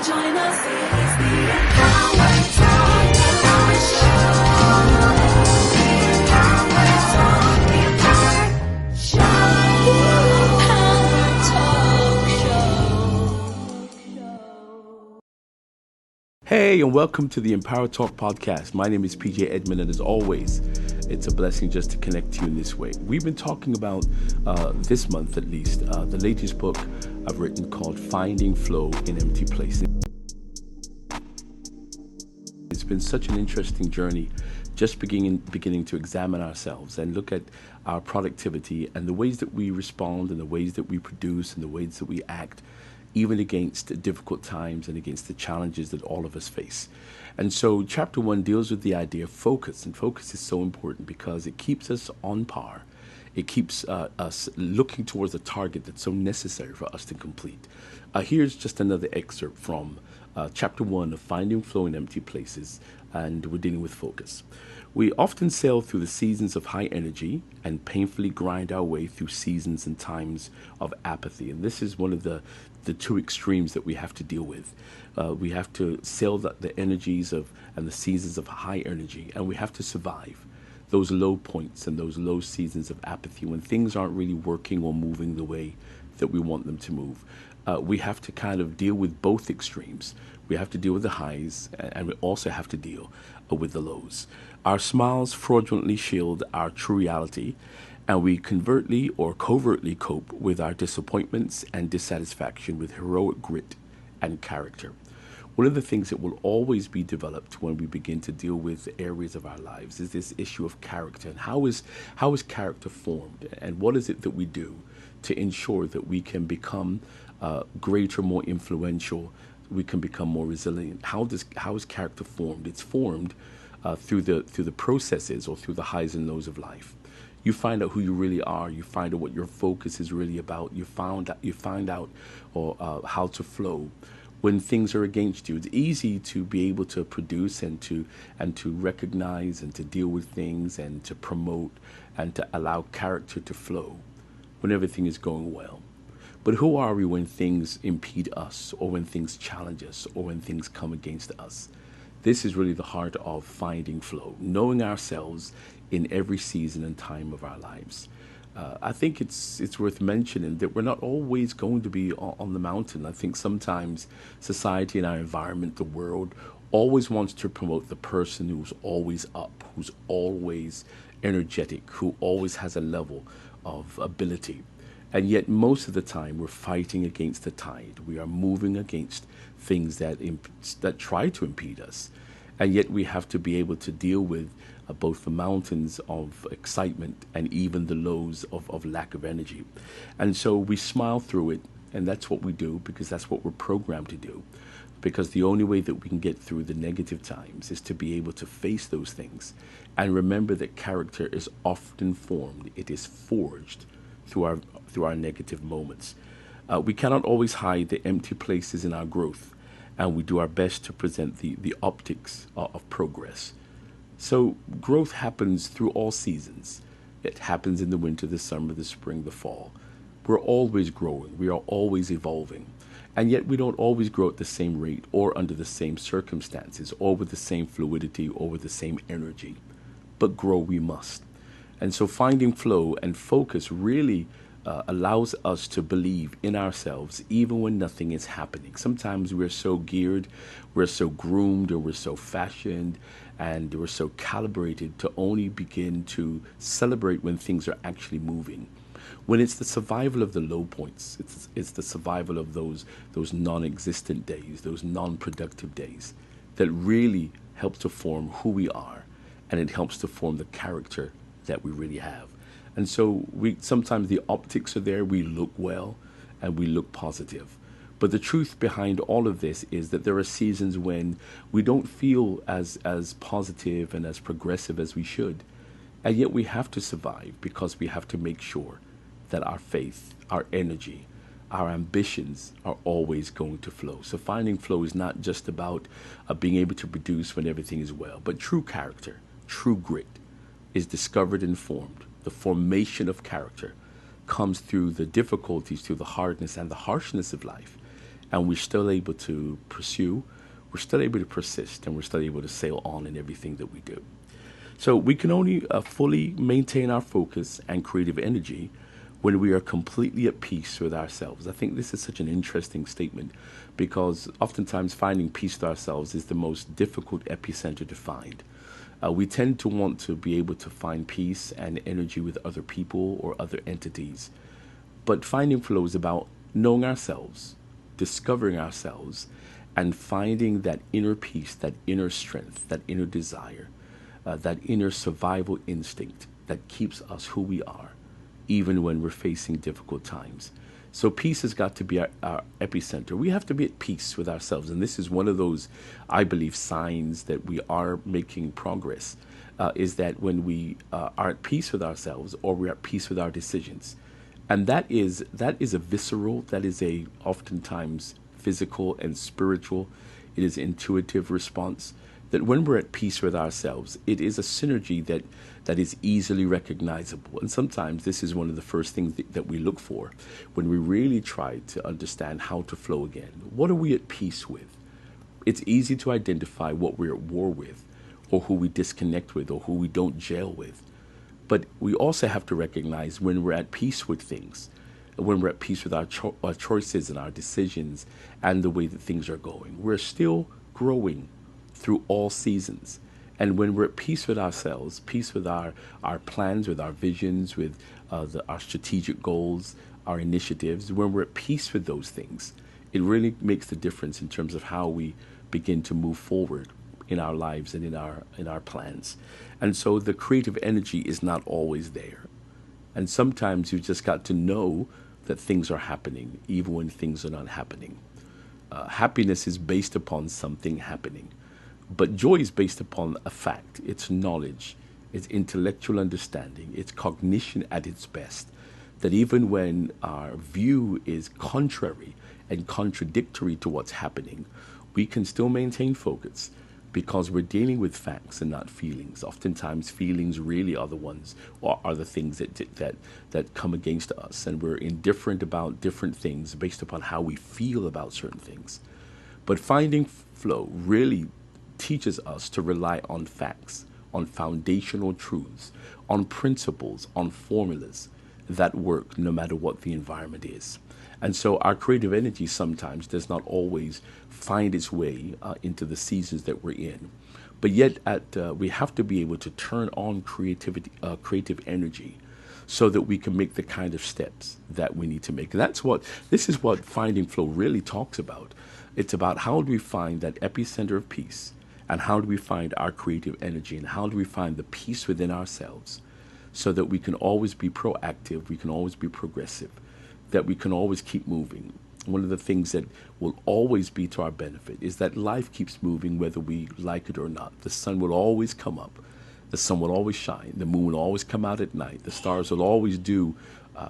Join us, it's the Empower Talk, Empower Show. The Empower Talk, the Empower Show. Empower Talk Show. Hey, and welcome to the EmpowerTalk podcast. My name is PJ Edmond, and as always, it's a blessing just to connect to you in this way. We've been talking about, this month at least, the latest book I've written called Finding Flow in Empty Places. It's been such an interesting journey just beginning to examine ourselves and look at our productivity and the ways that we respond and the ways that we produce and the ways that we act, even against difficult times and against the challenges that all of us face. And so chapter 1 deals with the idea of focus, and focus is so important because it keeps us on par. It keeps us looking towards the target that's so necessary for us to complete. Here's just another excerpt from chapter 1 of Finding Flow in Empty Places, and we're dealing with focus. We often sail through the seasons of high energy and painfully grind our way through seasons and times of apathy. And this is one of the two extremes that we have to deal with. We have to sail the energies of and the seasons of high energy, and we have to survive those low points and those low seasons of apathy when things aren't really working or moving the way that we want them to move. We have to kind of deal with both extremes. We have to deal with the highs, and we also have to deal with the lows. Our smiles fraudulently shield our true reality, and we covertly cope with our disappointments and dissatisfaction with heroic grit and character. One of the things that will always be developed when we begin to deal with areas of our lives is this issue of character. And how is character formed? And what is it that we do to ensure that we can become greater, more influential, we can become more resilient? How is character formed? It's formed through the processes or through the highs and lows of life. You find out who you really are. You find out what your focus is really about. You find out how to flow when things are against you. It's easy to be able to produce and to recognize and to deal with things and to promote and to allow character to flow when everything is going well. But who are we when things impede us, or when things challenge us, or when things come against us? This is really the heart of finding flow, knowing ourselves in every season and time of our lives. I think it's worth mentioning that we're not always going to be on the mountain. I think sometimes society and our environment, the world, always wants to promote the person who's always up, who's always energetic, who always has a level of ability. And yet most of the time we're fighting against the tide. We are moving against things that try to impede us. And yet we have to be able to deal with both the mountains of excitement and even the lows of lack of energy. And so we smile through it, and that's what we do because that's what we're programmed to do. Because the only way that we can get through the negative times is to be able to face those things and remember that character is often formed. It is forged through our negative moments. We cannot always hide the empty places in our growth, and we do our best to present the optics of progress. So growth happens through all seasons. It happens in the winter, the summer, the spring, the fall. We're always growing. We are always evolving. And yet we don't always grow at the same rate or under the same circumstances or with the same fluidity or with the same energy. But grow we must. And so finding flow and focus really allows us to believe in ourselves even when nothing is happening. Sometimes we're so geared, we're so groomed, or we're so fashioned, and we're so calibrated to only begin to celebrate when things are actually moving. When it's the survival of the low points, it's the survival of those non-existent days, those non-productive days, that really help to form who we are, and it helps to form the character that we really have. And so sometimes the optics are there, we look well, and we look positive. But the truth behind all of this is that there are seasons when we don't feel as positive and as progressive as we should. And yet we have to survive because we have to make sure that our faith, our energy, our ambitions are always going to flow. So finding flow is not just about being able to produce when everything is well, but true character, true grit is discovered and formed. The formation of character comes through the difficulties, through the hardness and the harshness of life. and we're still able to pursue, we're still able to persist, and we're still able to sail on in everything that we do. So we can only fully maintain our focus and creative energy when we are completely at peace with ourselves. I think this is such an interesting statement because oftentimes finding peace with ourselves is the most difficult epicenter to find. We tend to want to be able to find peace and energy with other people or other entities. But finding flow is about knowing ourselves, discovering ourselves, and finding that inner peace, that inner strength, that inner desire, that inner survival instinct that keeps us who we are, even when we're facing difficult times. So peace has got to be our epicenter. We have to be at peace with ourselves. And this is one of those, I believe, signs that we are making progress, is that when we are at peace with ourselves or we're at peace with our decisions. And that is a visceral, that is a oftentimes physical and spiritual, it is intuitive response that when we're at peace with ourselves, it is a synergy that is easily recognizable. And sometimes this is one of the first things that we look for when we really try to understand how to flow again. What are we at peace with? It's easy to identify what we're at war with, or who we disconnect with, or who we don't gel with. But we also have to recognize when we're at peace with things, when we're at peace with our choices and our decisions and the way that things are going. We're still growing through all seasons. And when we're at peace with ourselves, peace with our plans, with our visions, with our strategic goals, our initiatives, when we're at peace with those things, it really makes the difference in terms of how we begin to move forward in our lives and in our plans. And so the creative energy is not always there. And sometimes you've just got to know that things are happening, even when things are not happening. Happiness is based upon something happening. But joy is based upon a fact, it's knowledge, it's intellectual understanding, it's cognition at its best. That even when our view is contrary and contradictory to what's happening, we can still maintain focus because we're dealing with facts and not feelings. Oftentimes, feelings really are the ones, or are the things that come against us, and we're indifferent about different things based upon how we feel about certain things. But finding flow really teaches us to rely on facts, on foundational truths, on principles, on formulas that work no matter what the environment is. And so our creative energy sometimes does not always find its way into the seasons that we're in. But yet we have to be able to turn on creative energy so that we can make the kind of steps that we need to make. And this is what Finding Flow really talks about. It's about how do we find that epicenter of peace, and how do we find our creative energy, and how do we find the peace within ourselves so that we can always be proactive, we can always be progressive, that we can always keep moving. One of the things that will always be to our benefit is that life keeps moving whether we like it or not. The sun will always come up, the sun will always shine, the moon will always come out at night, the stars will always do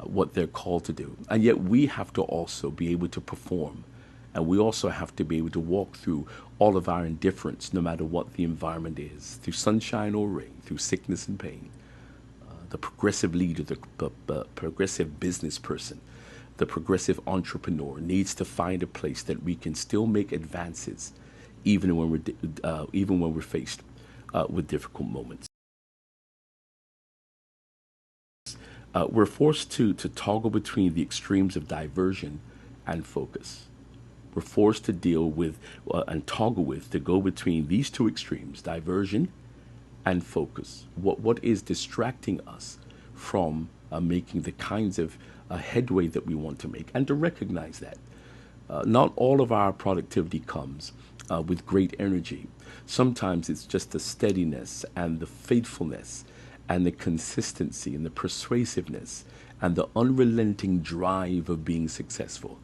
what they're called to do. And yet we have to also be able to perform. And we also have to be able to walk through all of our indifference, no matter what the environment is, through sunshine or rain, through sickness and pain. The progressive leader, the progressive business person, the progressive entrepreneur needs to find a place that we can still make advances, even when we're faced with difficult moments. We're forced to toggle between the extremes of diversion and focus. We're forced to deal with and toggle with to go between these two extremes, diversion and focus. What is distracting us from making the kinds of headway that we want to make, and to recognize that not all of our productivity comes with great energy. Sometimes it's just the steadiness and the faithfulness and the consistency and the persuasiveness and the unrelenting drive of being successful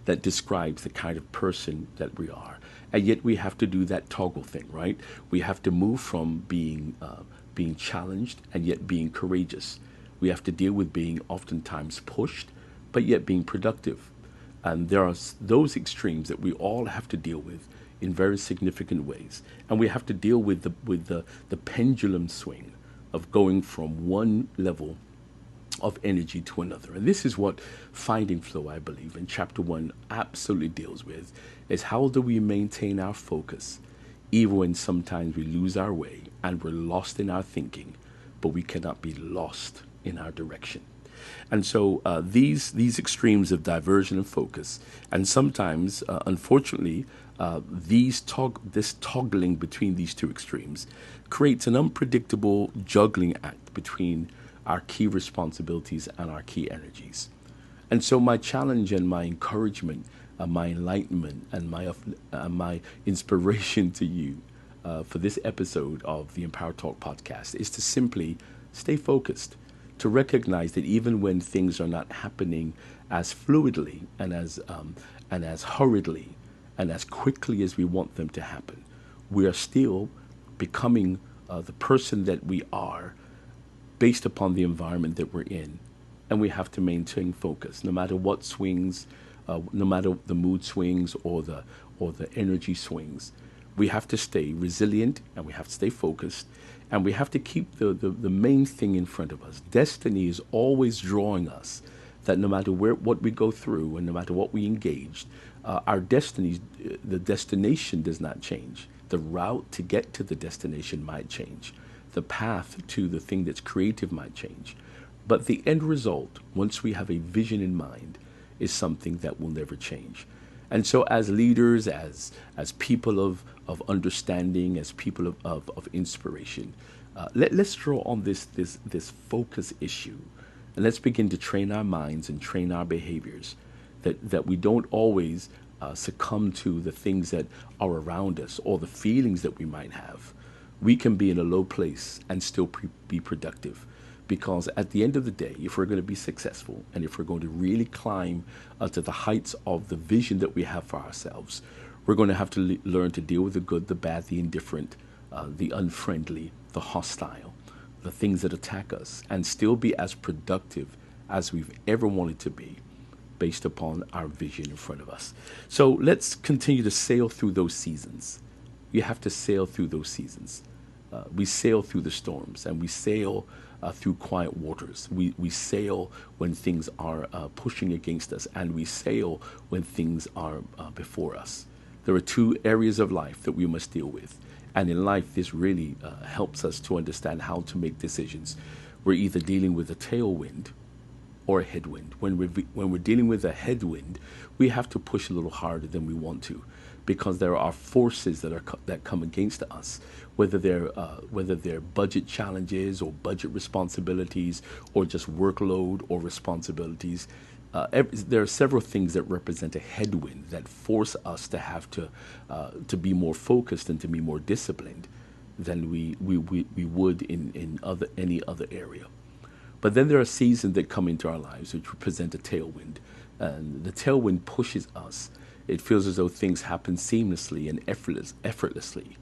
that describes the kind of person that we are. And yet we have to do that toggle thing, right? We have to move from being challenged and yet being courageous. We have to deal with being oftentimes pushed, but yet being productive. And there are those extremes that we all have to deal with in very significant ways. And we have to deal with the pendulum swing of going from one level of energy to another. And this is what finding flow, I believe, in chapter one absolutely deals with, is how do we maintain our focus even when sometimes we lose our way and we're lost in our thinking, but we cannot be lost in our direction. And so these extremes of diversion and focus, and sometimes, unfortunately, this toggling between these two extremes creates an unpredictable juggling act between our key responsibilities and our key energies. And so my challenge and my encouragement, my enlightenment, and my inspiration to you for this episode of the Empower Talk podcast is to simply stay focused, to recognize that even when things are not happening as fluidly and as hurriedly and as quickly as we want them to happen, we are still becoming the person that we are based upon the environment that we're in. And we have to maintain focus no matter what swings, no matter the mood swings or the energy swings. We have to stay resilient and we have to stay focused, and we have to keep the main thing in front of us. Destiny is always drawing us that no matter what we go through and no matter what we engage, our destiny, the destination does not change. The route to get to the destination might change. The path to the thing that's creative might change. But the end result, once we have a vision in mind, is something that will never change. And so as leaders, as people of understanding, as people of inspiration, let's draw on this focus issue. And let's begin to train our minds and train our behaviors that we don't always succumb to the things that are around us or the feelings that we might have. We can be in a low place and still be productive. Because at the end of the day, if we're going to be successful and if we're going to really climb to the heights of the vision that we have for ourselves, we're going to have to learn to deal with the good, the bad, the indifferent, the unfriendly, the hostile, the things that attack us, and still be as productive as we've ever wanted to be based upon our vision in front of us. So let's continue to sail through those seasons. You have to sail through those seasons. We sail through the storms, and we sail through quiet waters. We sail when things are pushing against us, and we sail when things are before us. There are two areas of life that we must deal with. And in life, this really helps us to understand how to make decisions. We're either dealing with a tailwind or a headwind. When we're dealing with a headwind, we have to push a little harder than we want to, because there are forces that come against us, whether they're budget challenges or budget responsibilities or just workload or responsibilities. There are several things that represent a headwind that force us to have to be more focused and to be more disciplined than we would in any other area. But then there are seasons that come into our lives which represent a tailwind, and the tailwind pushes us. It feels as though things happen seamlessly and effortlessly.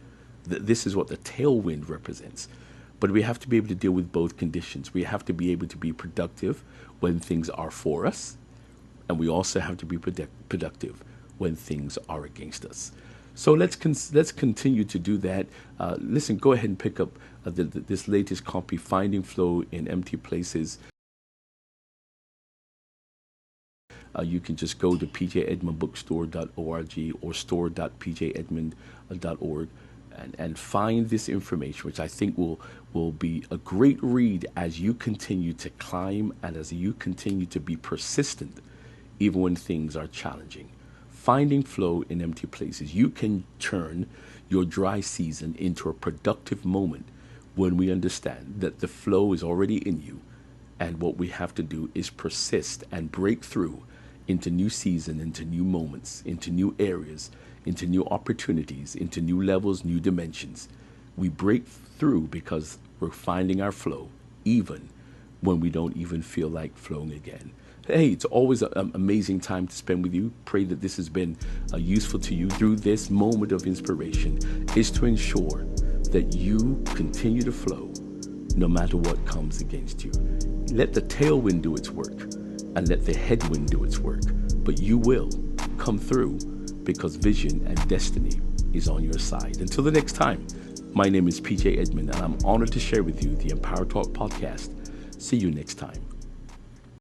This is what the tailwind represents. But we have to be able to deal with both conditions. We have to be able to be productive when things are for us, and we also have to be productive when things are against us. So let's continue to do that. Listen, go ahead and pick up this latest copy, Finding Flow in Empty Places. You can just go to pjedmondbookstore.org or store.pjedmond.org and find this information, which I think will be a great read as you continue to climb and as you continue to be persistent, even when things are challenging. Finding flow in empty places. You can turn your dry season into a productive moment when we understand that the flow is already in you, and what we have to do is persist and break through into new season, into new moments, into new areas, into new opportunities, into new levels, new dimensions. We break through because we're finding our flow, even when we don't even feel like flowing again. Hey, it's always an amazing time to spend with you. Pray that this has been useful to you. Through this moment of inspiration is to ensure that you continue to flow no matter what comes against you. Let the tailwind do its work and let the headwind do its work. But you will come through because vision and destiny is on your side. Until the next time, my name is PJ Edmond, and I'm honored to share with you the Empower Talk podcast. See you next time.